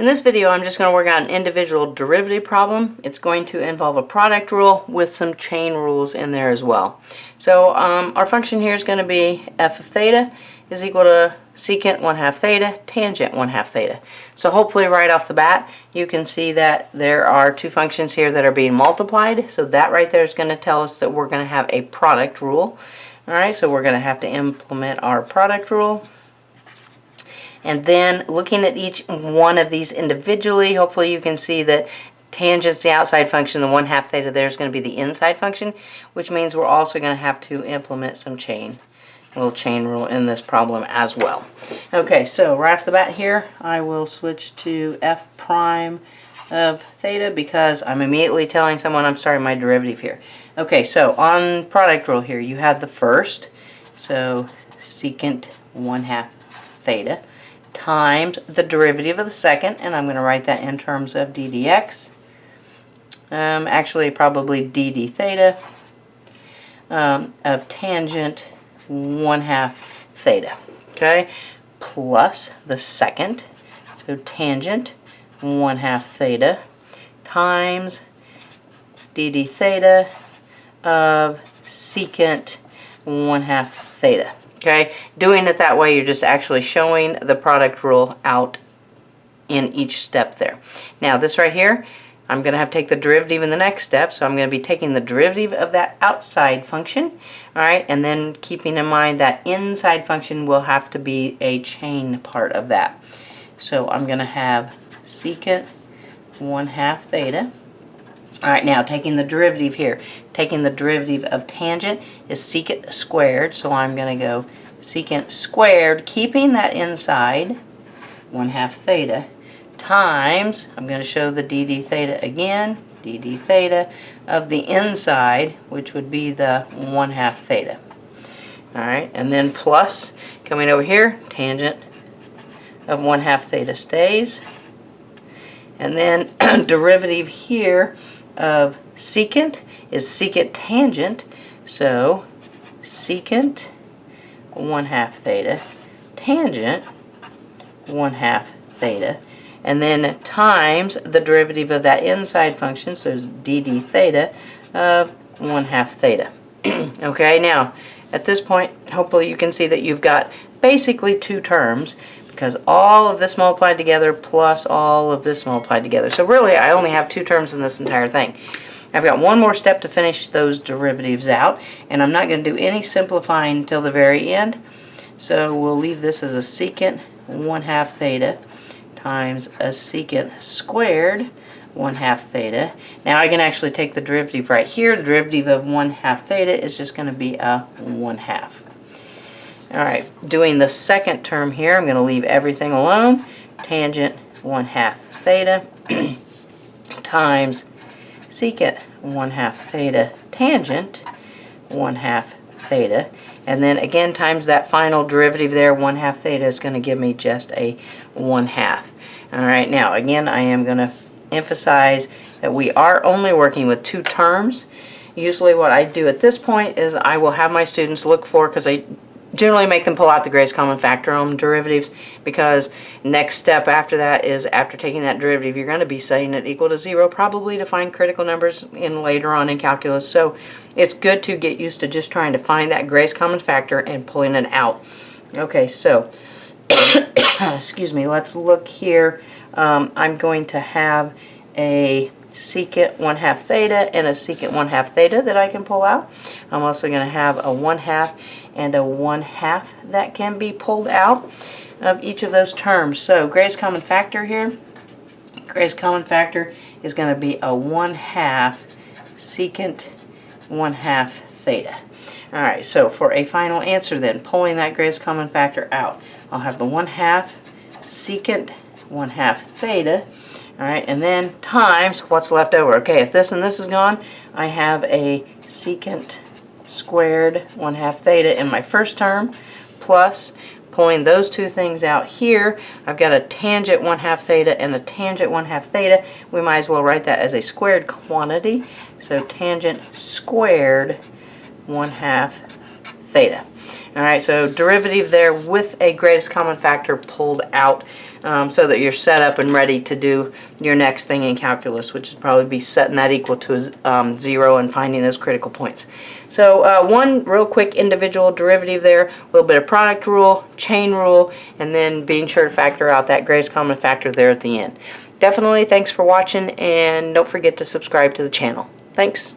In this video, I'm just going to work out an individual derivative problem. It's going to involve a product rule with some chain rules in there as well. So our function here is going to be f of theta is equal to secant 1/2 theta, tangent 1/2 theta. So hopefully right off the bat, you can see that there are two functions here that are being multiplied. So that right there is going to tell us that we're going to have a product rule. Alright, so we're going to have to implement our product rule. And then looking at each one of these individually, hopefully you can see that tangent's the outside function, the 1/2 theta there is going to be the inside function, which means we're also going to have to implement some a little chain rule in this problem as well. Okay, so right off the bat here, I will switch to f prime of theta because I'm immediately telling someone I'm starting my derivative here. Okay, so on product rule here, you have the first, so secant 1/2 theta, times the derivative of the second, and I'm going to write that in terms of d dx. Actually, probably d theta of tangent 1/2 theta. Okay, plus the second, so tangent 1/2 theta times d theta of secant 1/2 theta. Okay, doing it that way, you're just actually showing the product rule out in each step there. Now this right here, I'm going to have to take the derivative in the next step, so I'm going to be taking the derivative of that outside function, alright, and then keeping in mind that inside function will have to be a chain part of that. So I'm going to have secant 1/2 theta. Alright, now taking the derivative here, taking the derivative of tangent is secant squared, so I'm going to go secant squared, keeping that inside, 1/2 theta, times, I'm going to show the d theta again, d theta of the inside, which would be the 1/2 theta. Alright, and then plus, coming over here, tangent of 1/2 theta stays, and then derivative here of secant is secant tangent, so secant 1/2 theta, tangent 1/2 theta, and then times the derivative of that inside function, so it's d theta of 1/2 theta. Okay, now at this point, hopefully you can see that you've got basically two terms, because all of this multiplied together plus all of this multiplied together. So really, I only have two terms in this entire thing. I've got one more step to finish those derivatives out, and I'm not going to do any simplifying until the very end. So we'll leave this as a secant 1/2 theta times a secant squared 1/2 theta. Now I can actually take the derivative right here. The derivative of 1/2 theta is just going to be a 1/2. Alright, doing the second term here, I'm going to leave everything alone. Tangent 1/2 theta times secant 1/2 theta tangent 1/2 theta. And then again times that final derivative there, 1/2 theta is going to give me just a 1/2. Alright, now again I am going to emphasize that we are only working with two terms. Usually what I do at this point is I will have my students look for, because I generally make them pull out the greatest common factor on derivatives, because next step after that is, after taking that derivative, you're going to be setting it equal to 0 probably to find critical numbers in later on in calculus. So it's good to get used to just trying to find that greatest common factor and pulling it out. Okay, so excuse me, let's look here. I'm going to have a secant 1/2 theta and a secant 1/2 theta that I can pull out. I'm also going to have a 1/2 and a 1/2 that can be pulled out of each of those terms. So greatest common factor here, greatest common factor is going to be a 1/2 secant 1/2 theta. Alright, so for a final answer then, pulling that greatest common factor out, I'll have the 1/2 secant 1/2 theta. Alright, and then times what's left over. Okay, if this and this is gone, I have a secant squared 1/2 theta in my first term, plus pulling those two things out here, I've got a tangent 1/2 theta and a tangent 1/2 theta. We might as well write that as a squared quantity. So tangent squared 1/2 theta. Alright, so derivative there with a greatest common factor pulled out, so that you're set up and ready to do your next thing in calculus, which would probably be setting that equal to 0 and finding those critical points. So one real quick individual derivative there, a little bit of product rule, chain rule, and then being sure to factor out that greatest common factor there at the end. Definitely thanks for watching, and don't forget to subscribe to the channel. Thanks.